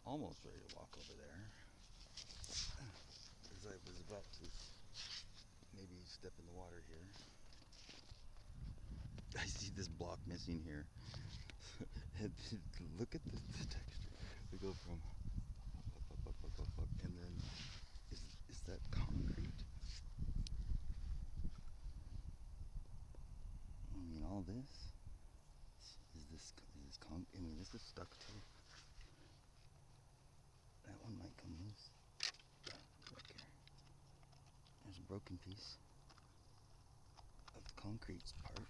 almost ready to walk over there, as I was about to maybe step in the water here. I see this block missing here. Look at the texture. We go from up, and then is that concrete? I mean, all this is this concrete. I mean, this is stuck too. That one might come loose. Look here. There's a broken piece of the concrete part.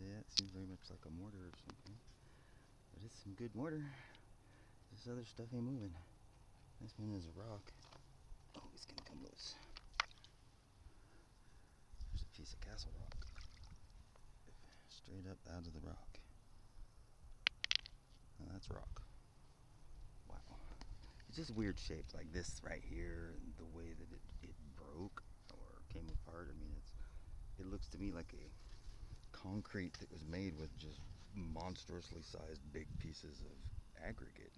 Yeah, it seems very much like a mortar or something. But it's some good mortar. This other stuff ain't moving. This one is a rock. Oh, it's gonna come loose. There's a piece of castle rock. Straight up out of the rock. Oh, that's rock. Wow. It's just weird shapes like this right here, and the way that it broke or came apart. I mean, it looks to me like a concrete that was made with just monstrously sized big pieces of aggregate,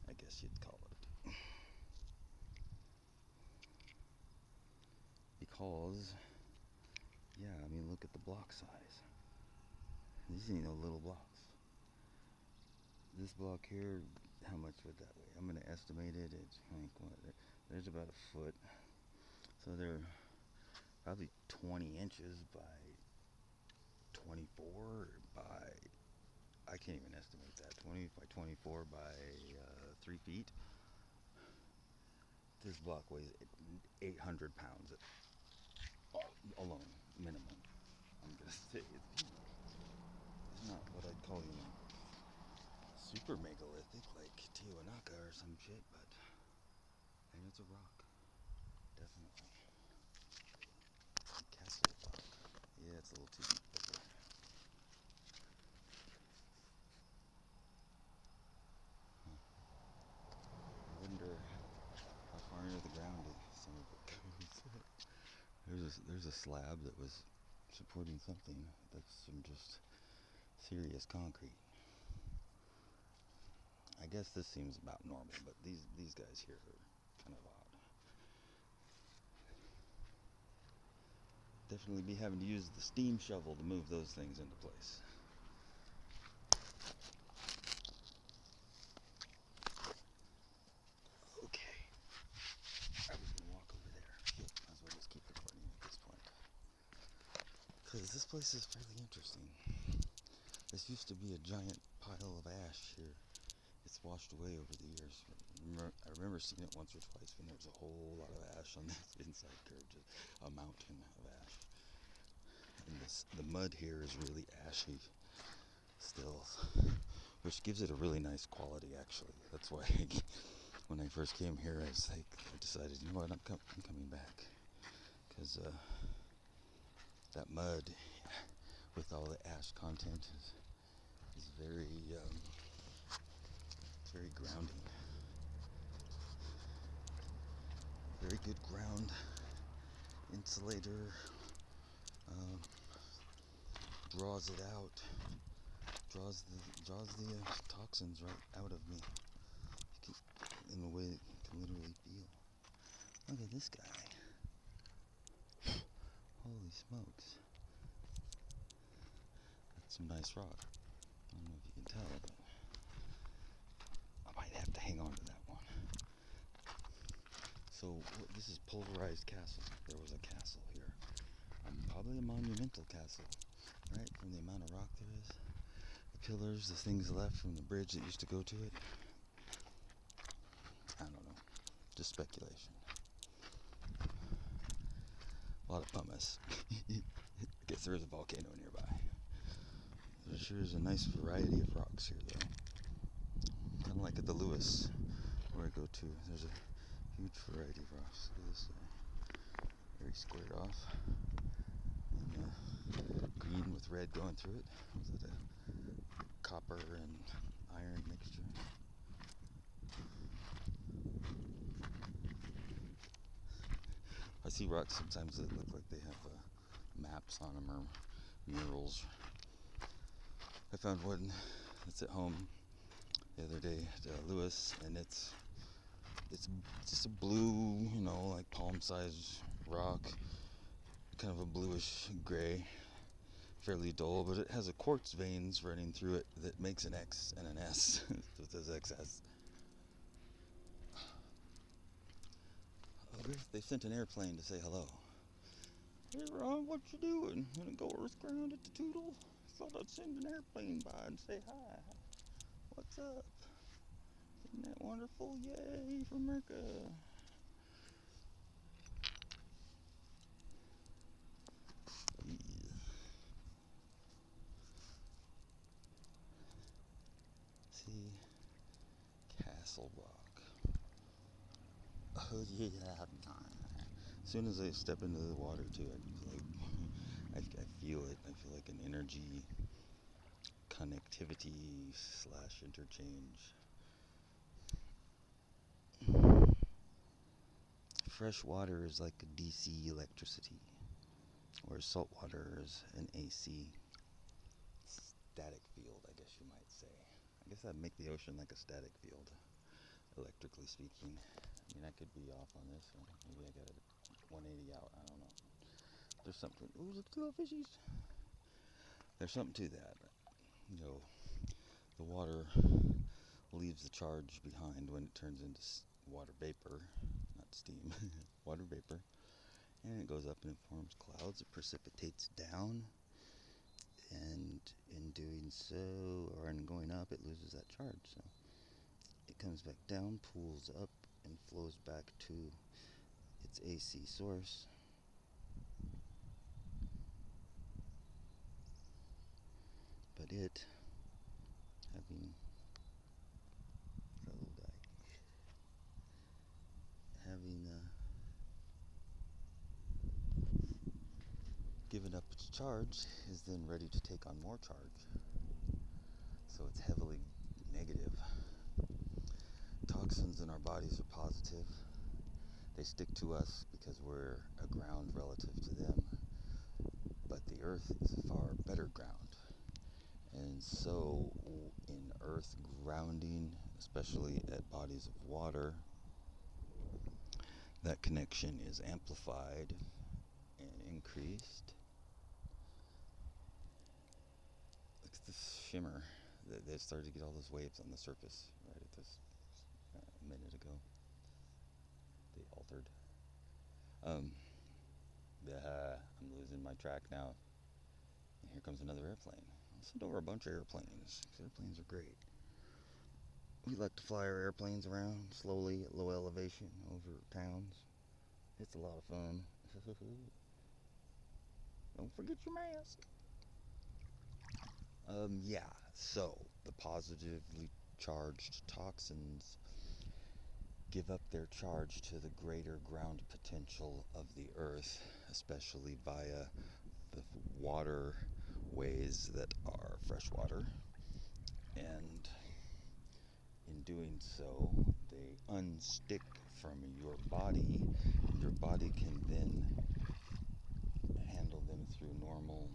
I guess you'd call it. Because, yeah, I mean, look at the block size. These ain't no little blocks. This block here, how much would that weigh? I'm going to estimate it. It's like, what, there's about a foot. So they're probably 20 inches by 24 by, I can't even estimate that, 20 by 24 by 3 feet. This block weighs 800 pounds alone, minimum. I'm going to say it's not what I'd call, super megalithic like Tiwanaku or some shit, but and it's a rock, definitely. Castle rock. Yeah, it's a little too deep up there. I wonder how far into the ground some of it goes. There's a slab that was supporting something that's some just serious concrete. I guess this seems about normal, but these guys here are kind of odd. Definitely be having to use the steam shovel to move those things into place. Okay. I was gonna walk over there. Might as well just keep recording at this point. Because this place is fairly interesting. This used to be a giant pile of ash here. It's washed away over the years. I remember seeing it once or twice when there was a whole lot of ash on this inside curve, just a mountain of ash. And the mud here is really ashy still, which gives it a really nice quality actually. That's why when I first came here, I decided, you know what, I'm coming back. Because that mud with all the ash content is very grounding. Very good ground insulator. Draws it out. Draws the toxins right out of me in a way that you can literally feel. Look at this guy. Holy smokes. That's some nice rock. I don't know if you can tell, but I might have to hang on to that one. So this is pulverized castle. There was a castle here. Probably a monumental castle, right? From the amount of rock there is. The pillars, the things left from the bridge that used to go to it. I don't know. Just speculation. A lot of pumice. I guess there is a volcano nearby. There sure is a nice variety of rocks here, though. Kind of like at the Lewis, where I go to. There's a huge variety of rocks. Look at this guy. Very squared off. And green with red going through it. Is it a copper and iron mixture? I see rocks sometimes that look like they have maps on them or murals. I found one that's at home the other day, Lewis, and it's just a blue, like palm-sized rock, kind of a bluish gray, fairly dull, but it has a quartz veins running through it that makes an X and an S. So it says XS. Oh, they sent an airplane to say hello. Hey Ron, what you doing? Gonna go earth ground at the Toutle? Thought I'd send an airplane by and say hi. What's up? Isn't that wonderful? Yay for America. Yeah. See, Castle Rock. Oh yeah. As soon as I step into the water too, I feel it. I feel like an energy connectivity / interchange. Fresh water is like a DC electricity, whereas salt water is an AC static field, I guess you might say. I guess that'd make the ocean like a static field, electrically speaking. I mean, I could be off on this, or maybe I got a 180 out, I don't know. There's something, ooh, look at the little fishies. There's something to that. The water leaves the charge behind when it turns into water vapor, not steam, water vapor. And it goes up and it forms clouds, it precipitates down, and in doing so, or in going up, it loses that charge. So it comes back down, pulls up, and flows back to its AC source. But it, having given up its charge, is then ready to take on more charge. So it's heavily negative. Toxins in our bodies are positive. They stick to us because we're a ground relative to them. But the earth is a far better ground. And so in earth grounding, especially at bodies of water, that connection is amplified and increased. Look at this shimmer. They started to get all those waves on the surface right at this a minute ago. They altered. I'm losing my track now. And here comes another airplane. I'll send over a bunch of airplanes. Airplanes are great. We like to fly our airplanes around slowly at low elevation over towns. It's a lot of fun. Don't forget your mask. So the positively charged toxins give up their charge to the greater ground potential of the earth, especially via the waterways that are freshwater. And in doing so, they unstick from your body, and your body can then handle them through normal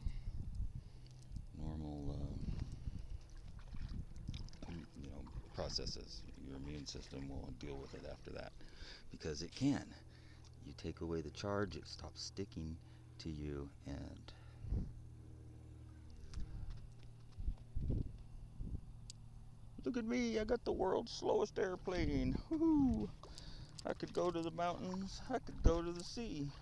processes. Your immune system will deal with it after that, because it can. You take away the charge, it stops sticking to you, and look at me, I got the world's slowest airplane. Woohoo! I could go to the mountains, I could go to the sea,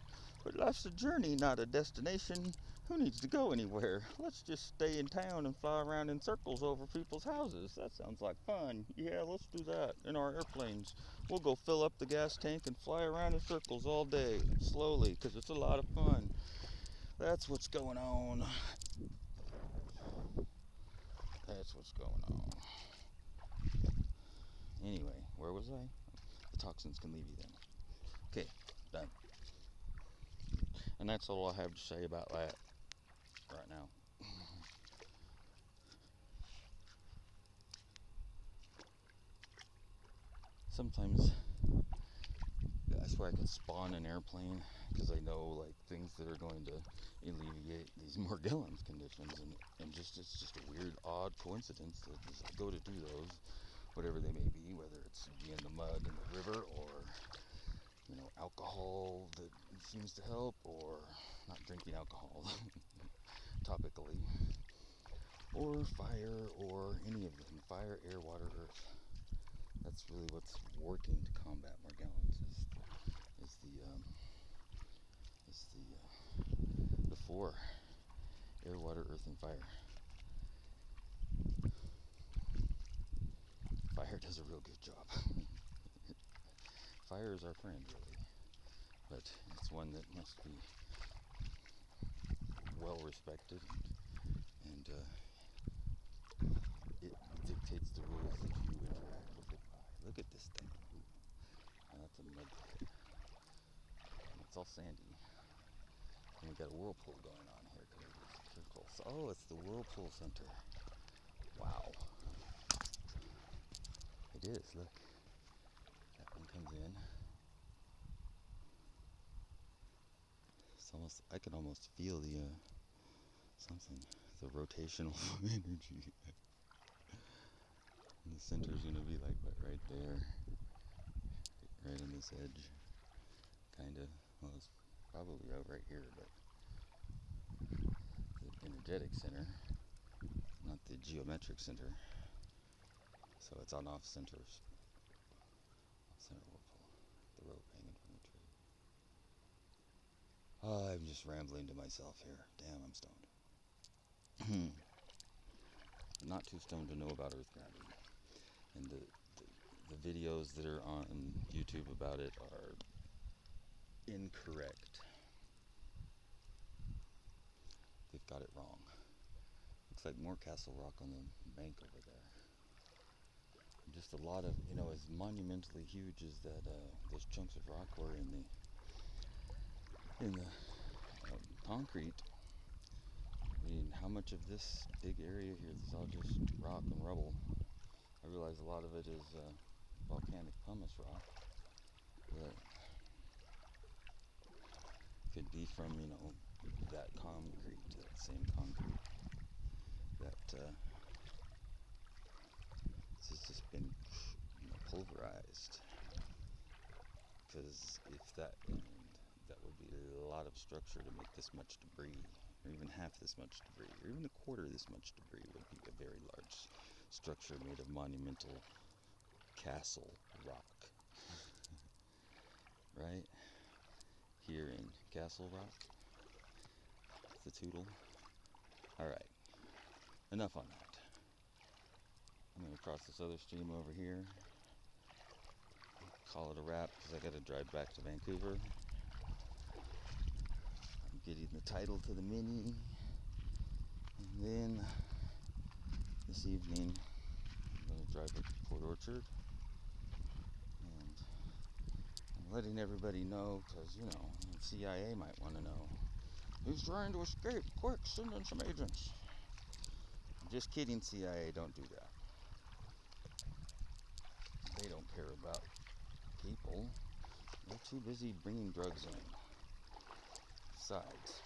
but life's a journey, not a destination. Who needs to go anywhere? Let's just stay in town and fly around in circles over people's houses. That sounds like fun. Yeah, let's do that in our airplanes. We'll go fill up the gas tank and fly around in circles all day, slowly, because it's a lot of fun. That's what's going on. That's what's going on. Anyway, where was I? The toxins can leave you then. Okay, done. And that's all I have to say about that right now. Sometimes I swear I could spawn an airplane, because I know like things that are going to alleviate these Morgellons conditions, and just it's just a weird, odd coincidence that as I go to do those, whatever they may be, whether it's be in the mud in the river, or alcohol that seems to help, or not drinking alcohol topically, or fire, or any of them, fire, air, water, earth. That's really what's working to combat Morgellons is the four: air, water, earth, and fire. Fire does a real good job. Fire is our friend, really, but it's one that must be well respected, and it dictates the rules that you interact with it by. Look at this thing. Oh, that's a mud pit. It's all sandy. And we got a whirlpool going on here because of these circles. Oh, it's the whirlpool center. Wow. It is, look. That one comes in. It's almost, I can almost feel the the rotational energy. And the center's gonna be like right there, right on this edge, kinda. Well, it's probably right here, but the energetic center, not the geometric center. So it's on off center whirlpool. The rope hanging from the tree. Oh, I'm just rambling to myself here. Damn, I'm stoned. Not too stoned to know about Earth gravity. And the videos that are on YouTube about it are incorrect. They've got it wrong. Looks like more Castle Rock on the bank over there. Just a lot of, as monumentally huge as that those chunks of rock were in the concrete. I mean, how much of this big area here is all just rock and rubble? I realize a lot of it is volcanic pumice rock, but could be from that concrete, that same concrete that has just been pulverized. Because if that would be a lot of structure to make this much debris, or even half this much debris, or even a quarter this much debris would be a very large structure made of monumental castle rock. Right? Here in Castle Rock, the Toutle. Alright, enough on that. I'm going to cross this other stream over here, call it a wrap because I got to drive back to Vancouver. I'm getting the title to the Mini, and then this evening I'm going to drive up to Port Orchard, and I'm letting everybody know because, the CIA might want to know. He's trying to escape, quick, send in some agents. Just kidding, CIA, don't do that. They don't care about people. They're too busy bringing drugs in. Besides,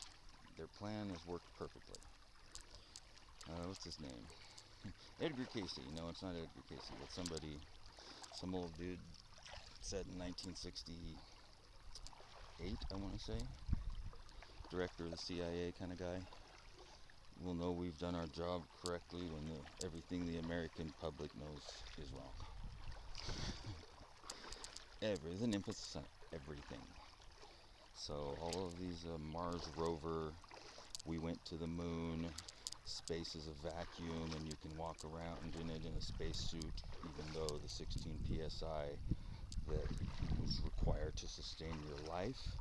their plan has worked perfectly. What's his name? Edgar Casey. No, it's not Edgar Casey. It's some old dude said in 1968, I want to say. Director of the CIA kind of guy. We'll know we've done our job correctly when everything the American public knows is wrong. Everything, emphasis on everything. So all of these Mars rover, we went to the moon, space is a vacuum and you can walk around in it in a spacesuit, even though the 16 psi that was required to sustain your life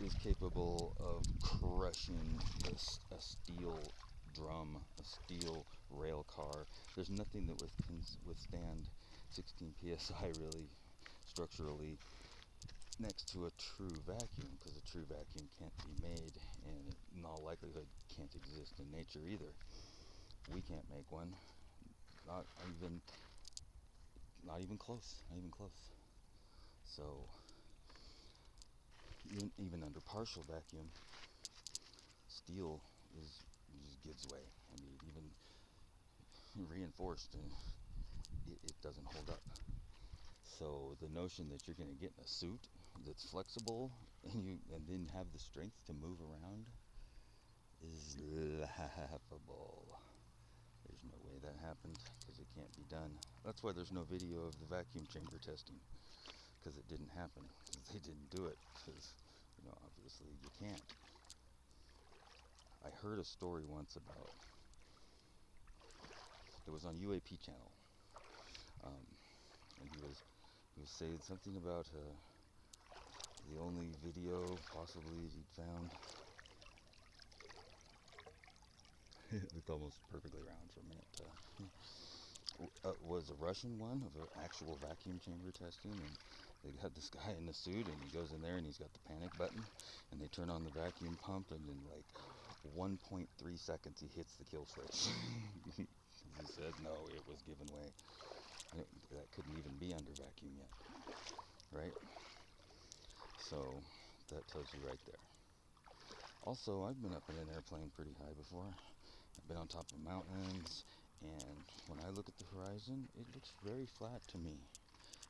is capable of crushing a steel drum, a steel rail car. There's nothing that can withstand 16 psi really structurally next to a true vacuum, because a true vacuum can't be made, and it, in all likelihood can't exist in nature either. We can't make one, not even close, So even under partial vacuum, steel just gives way. I mean, even reinforced, and it doesn't hold up. So the notion that you're going to get in a suit that's flexible and then have the strength to move around is laughable. There's no way that happened, because it can't be done. That's why there's no video of the vacuum chamber testing, because it didn't happen. They didn't do it, because, obviously you can't. I heard a story once about, it was on UAP channel, and he was saying something about the only video possibly he'd found. It's almost perfectly round for a minute. Was a Russian one of an actual vacuum chamber testing, and they got this guy in the suit, and he goes in there and he's got the panic button, and they turn on the vacuum pump, and in like 1.3 seconds he hits the kill switch. He said no, it was giving way. That couldn't even be under vacuum yet, right? So that tells you right there. Also, I've been up in an airplane pretty high before. I've been on top of mountains, and when I look at the horizon, it looks very flat to me.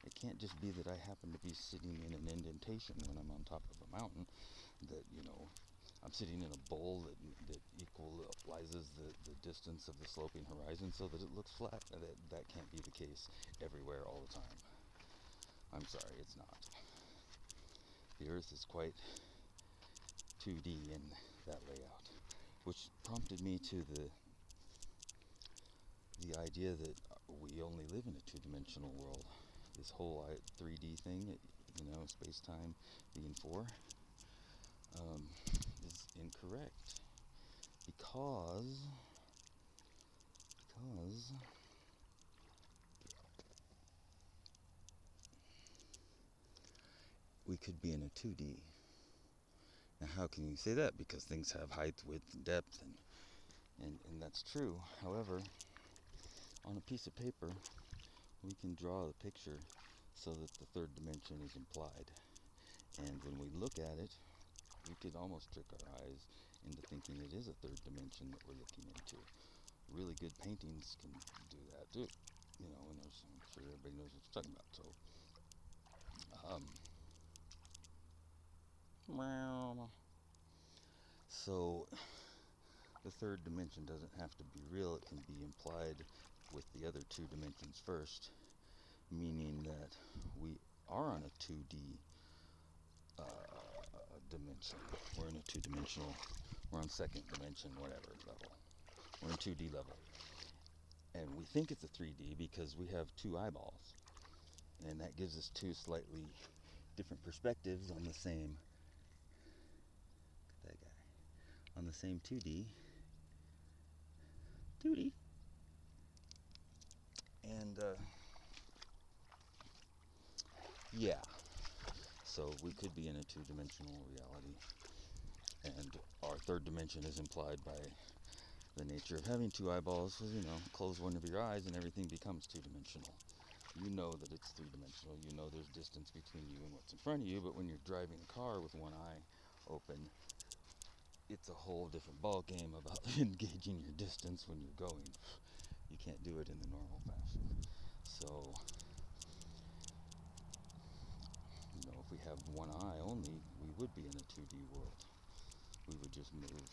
It can't just be that I happen to be sitting in an indentation when I'm on top of a mountain, that, I'm sitting in a bowl that equalizes the distance of the sloping horizon so that it looks flat. That can't be the case everywhere all the time. I'm sorry, it's not. The Earth is quite 2D in that layout, which prompted me to the idea that we only live in a two-dimensional world. This whole 3D thing, space-time being 4, is incorrect, because we could be in a 2D. Now, how can you say that? Because things have height, width, and depth, and that's true. However, on a piece of paper, we can draw the picture so that the third dimension is implied. And when we look at it, we could almost trick our eyes into thinking it is a third dimension that we're looking into. Really good paintings can do that too. And I'm sure everybody knows what you're talking about. So the third dimension doesn't have to be real. It can be implied with the other two dimensions first, meaning that we are on a 2D dimension. We're in a two-dimensional, we're on second dimension, whatever level. We're in 2D level. And we think it's a 3D because we have two eyeballs. And that gives us two slightly different perspectives on the same, that guy, on the same 2D. And, yeah. So we could be in a two-dimensional reality. And our third dimension is implied by the nature of having two eyeballs. Close one of your eyes and everything becomes two-dimensional. You know that it's three-dimensional. You know there's distance between you and what's in front of you, but when you're driving a car with one eye open, it's a whole different ball game about engaging your distance when you're going. You can't do it in the normal fashion. So, if we have one eye only, we would be in a 2D world. We would just move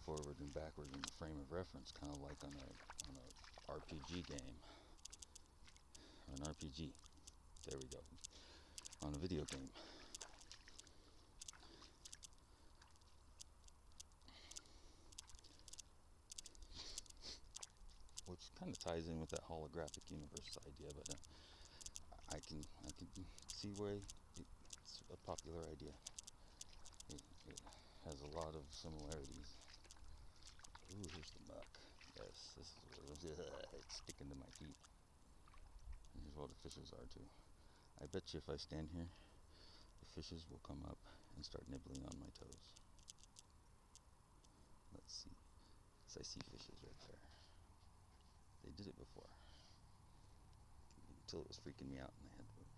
forward and backward in the frame of reference, kind of like on a RPG game. Or an RPG. There we go. On a video game. Which kind of ties in with that holographic universe idea, but I can see where it's a popular idea. It has a lot of similarities. Ooh, here's the muck. Yes, this is what it's sticking to my feet. And here's where all the fishes are too. I bet you if I stand here, the fishes will come up and start nibbling on my toes. Let's see. I see fishes right there. They did it before. Until it was freaking me out and I had to move.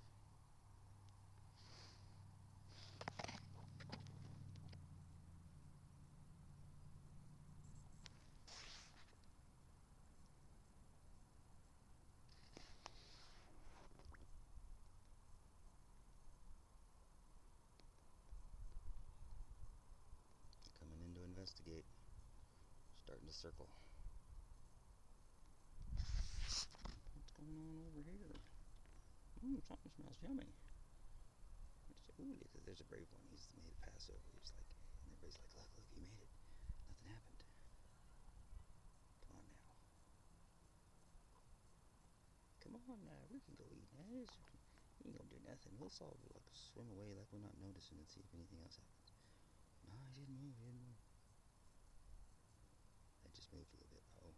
investigate. Starting to circle. What's going on over here? Something smells yummy. Ooh, there's a brave one. He's made it pass over. He's like, and everybody's like, look, he made it. Nothing happened. Come on now. Come on now. We can go eat now. He ain't gonna do nothing. We'll solve it. Like swim away like we're not noticing and see if anything else happens. No, he didn't move. That just moved a little bit. Oh.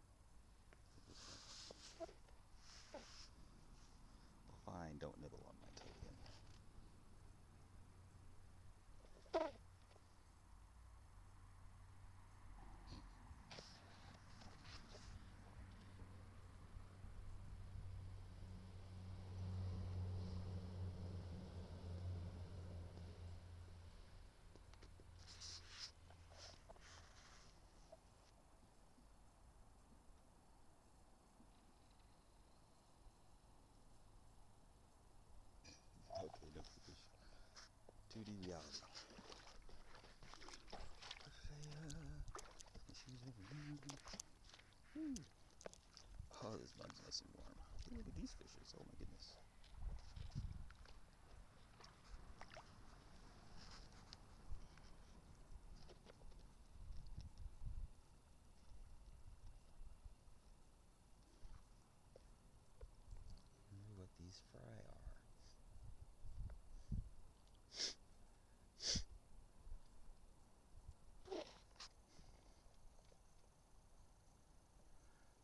Well, fine. Don't nibble on my toe again. Okay, no fish. 2D reality. Oh, this mud's nice and warm. Hey, look at these fishes. Oh my goodness. I wonder what these fry are.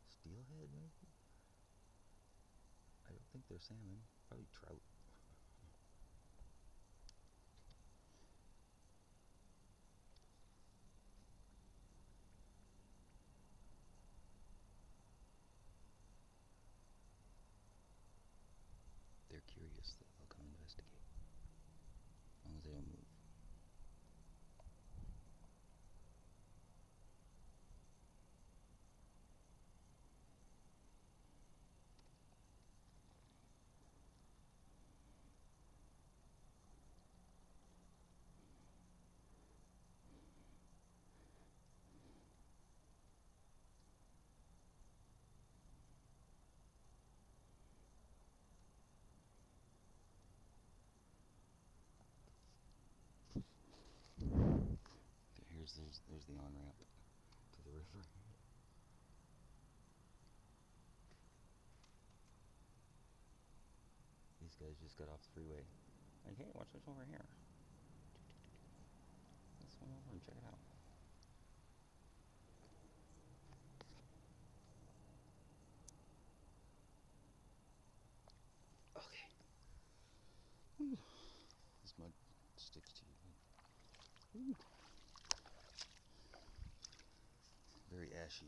Steelhead, maybe? I don't think they're salmon. Probably trout. They're curious, though. They'll come investigate. As long as they don't move. Okay, there's the on-ramp to the river. These guys just got off the freeway. Like, hey, watch what's over here. Let's swim over and check it out. Okay. Ooh. This mud sticks to you. Ooh. Very ashy.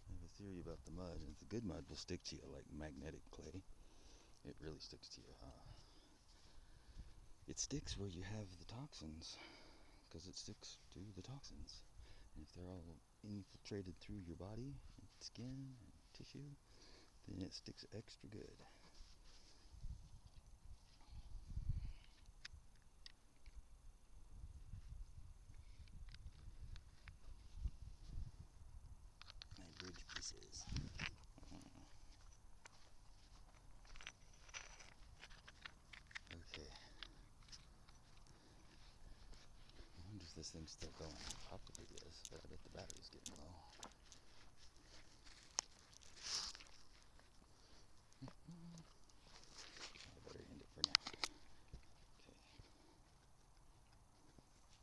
I have a theory about the mud. If the good mud will stick to you like magnetic clay. It really sticks to you. It sticks where you have the toxins, because it sticks to the toxins. And if they're all infiltrated through your body, and skin, and tissue, then it sticks extra good. My bridge pieces. Okay. I wonder if this thing's still going. Probably is, but I bet the battery's getting low.